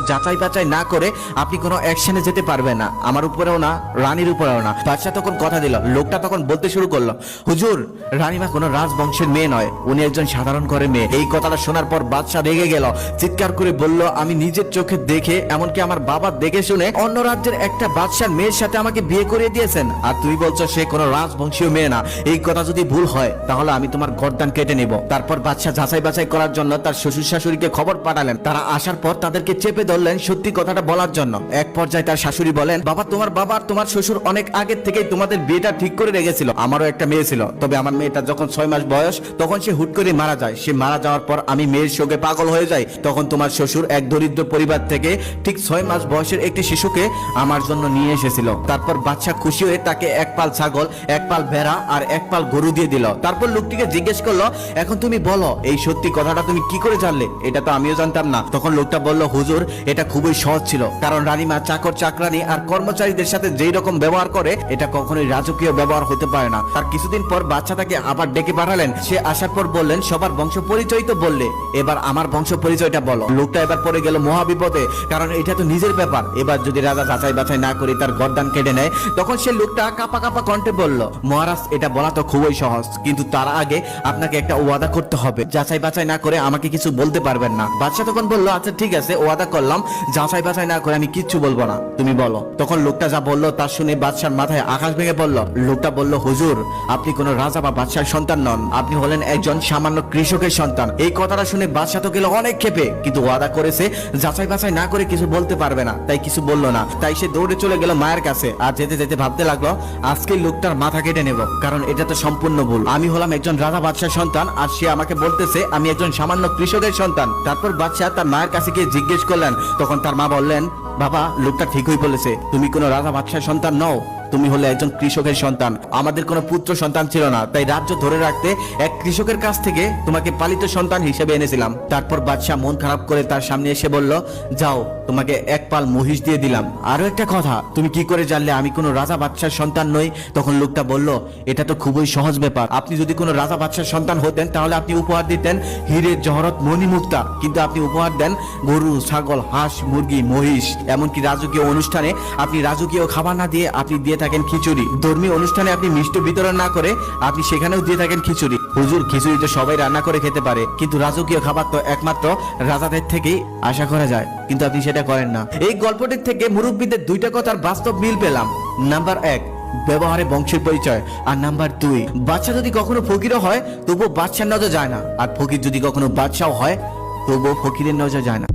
যাচাই বাছাই না করে আপনি কোনো অ্যাকশনে যেতে পারবেন না, আমার উপরেও না, রানীর উপরেও না। বাদশাহ তখন কথা দিল। লোকটা তখন বলতে শুরু করলো, হুজুর, রানীমা কোনো রাজবংশের মেয়ে নয়, উনি একজন সাধারণ ঘরের মেয়ে। এই কথাটা শোনার পর বাদশাহ রেগে গেল, চিৎকার করে বলল, আমি নিজের চোখে দেখে, এমনকি আমার বাবা দেখে শুনে অন্য রাজ্যের একটা বাদশার মেয়ের সাথে আমাকে বিয়ে করিয়ে দিয়েছেন, আর তুই বলছো সে কোনো রাজবংশীয় মেয়ে না। এই কথা যদি ভুল হয় তাহলে আমি তোমার গর্দান কেটে নেব। তারপর বাদশাহ যাচাই বাছাই করার জন্য তার শ্বশুর শাশুড়িকে খবর পাঠালেন। তারা আসার পর তাদেরকে চেপে ধরলেন সত্যি কথাটা বলার জন্য। এক পর্যায়ে তার শাশুড়ি বলেন, বাবা, তোমার বাবা আর তোমার শ্বশুর অনেক আগের থেকেই তোমাদের বিয়েটা ঠিক করে রেখেছিল। আমারও একটা মেয়ে ছিল, তবে আমার মেয়েটা যখন 6 মাস বয়স তখন সে হুট করে মারা যায়। সে মারা যাওয়ার পর আমি মেয়ের শোকে পাগল হয়ে যাই। তখন তোমার শ্বশুর এক দরিদ্র পরিবার থেকে ঠিক 6 মাস বয়সের একটি শিশুকে আমার জন্য নিয়ে এসেছিল। তারপর বাদশা খুশি হয়ে তাকে এক পাল ছাগল, এক পাল ভেড়া আর এক পাল গরু দিয়ে দিল। তারপর লোকটিকে জিজ্ঞেস করলো, এখন তুমি বলো এই সত্যি কথাটা তুমি কি করে জানলে? এটা তো আমিও জানতাম না। তখন লোকটা বলল, হুজুর, এটা খুবই সহজ ছিল, কারণ রানীমা চাকর চাকরানি আর কর্মচারীদের সাথে যেই রকম ব্যবহার করে এটা কখনোই রাজকীয় ব্যবহার হতে পারে না। তার কিছুদিন পর বাচ্চা তাকে আবার ডেকে পাঠালেন। সে আসার পর বললেন, সবার বংশ পরিচয় তো বললে, এবার আমার বংশ পরিচয়টা বলো। লোকটা এবার পড়ে গেল মহাবিপদে, কারণ এটা তো নিজের ব্যাপার। এবার যদি রাজা যাচাই বাছাই না করে তার গর্দান কেটে নেয়, তখন সে লোকটা কাঁপা কাঁপা কণ্ঠে বলল, মহারাজ, এটা বলা তো খুবই সহজ, কিন্তু তার আগে আপনাকে একটা ওয়াদা করতে হবে। যাচাই বাছাই না করে আমাকে কিছু বলতে পারবেন না। বাদশা তখন বলল, আচ্ছা ঠিক আছে, ওয়াদা করলাম, যাচাই বাছাই না করে আমি কিচ্ছু বলবো না, তুমি বলো। তখন লোকটা যা বলল তা শুনে বাদশার মাথায় আকাশ ভেঙে পড়ল। লোকটা বলল, হুজুর, আপনি কোনো রাজা বা বাদশার সন্তান নন, আপনি হলেন একজন সামান্য কৃষকের সন্তান। এই কথাটা শুনে বাদশা তো গেল অনেক ক্ষেপে, কিন্তু ওয়াদা করেছে যাচাই বাছাই না করে কিছু বলতে পারবে না, তাই কিছু বললো না। তাই সে দৌড়ে চলে গেল মায়ের কাছে, আর যেতে যেতে ভাবতে লাগলো, আজকে লোকটার মাথা কেটে নেব, কারণ এটা তো সম্পূর্ণ ভুল। আমি হলাম একজন রাজা বাদশার সন্তান, আর সে আমাকে বলতেছে আমি একজন সামান্য কৃষকের সন্তান। তারপর বাদশা তার মায়ের কাছে গিয়ে জিজ্ঞেস করলেন। তখন তার মা বললেন, বাবা, লোকটা ঠিকই বলেছে, তুমি কোনো রাজা বাদশার সন্তান নও, তুমি হলে একজন কৃষকের সন্তান। আমাদের কোনো পুত্র সন্তান ছিল না, তাই রাজ্য ধরে রাখতে এক কৃষকের কাছ থেকে তোমাকে পালিত সন্তান হিসেবে এনেছিলাম। তারপর বাদশা মন খারাপ করে তার সামনে এসে বলল, যাও, তোমাকে এক পাল মহিষ দিয়ে দিলাম। আরো একটা কথা, তুমি কি করে জানলে আমি কোনো রাজা বাদশার সন্তান নই? তখন লোকটা বলল, এটা তো খুবই সহজ ব্যাপার। আপনি যদি কোনো রাজা বাদশার সন্তান হতেন তাহলে আপনি উপহার দিতেন হীরে জহরত মণিমুক্তা, কিন্তু আপনি উপহার দেন গরু, ছাগল, হাঁস, মুরগি, মহিষ। এমনকি রাজকীয় অনুষ্ঠানে আপনি রাজকীয় খাবার না দিয়ে আপনি দিয়ে থাকেন খিচুড়ি। ধর্মীয় অনুষ্ঠানে আপনি মিষ্টি বিতরণ না করে আপনি সেখানেও দিয়ে থাকেন খিচুড়ি। হুজুর, খিচুড়ি তো সবাই রান্না করে খেতে পারে, কিন্তু রাজকীয় খাবার তো একমাত্র রাজাদের থেকেই আশা করা যায়, কিন্তু আপনি সেটা করেন না। এই গল্পটির থেকে মুরব্বীদের দুইটা কথার বাস্তব মিল পেলাম। নাম্বার 1, ব্যবহারে বংশের পরিচয়, আর নাম্বার 2, বাচ্চা যদি কখনো ফকিরও হয় তবুও বাদশার নজর যায় না, আর ফকির যদি কখনো বাদশাও হয় তবুও ফকিরের নজর যায় না।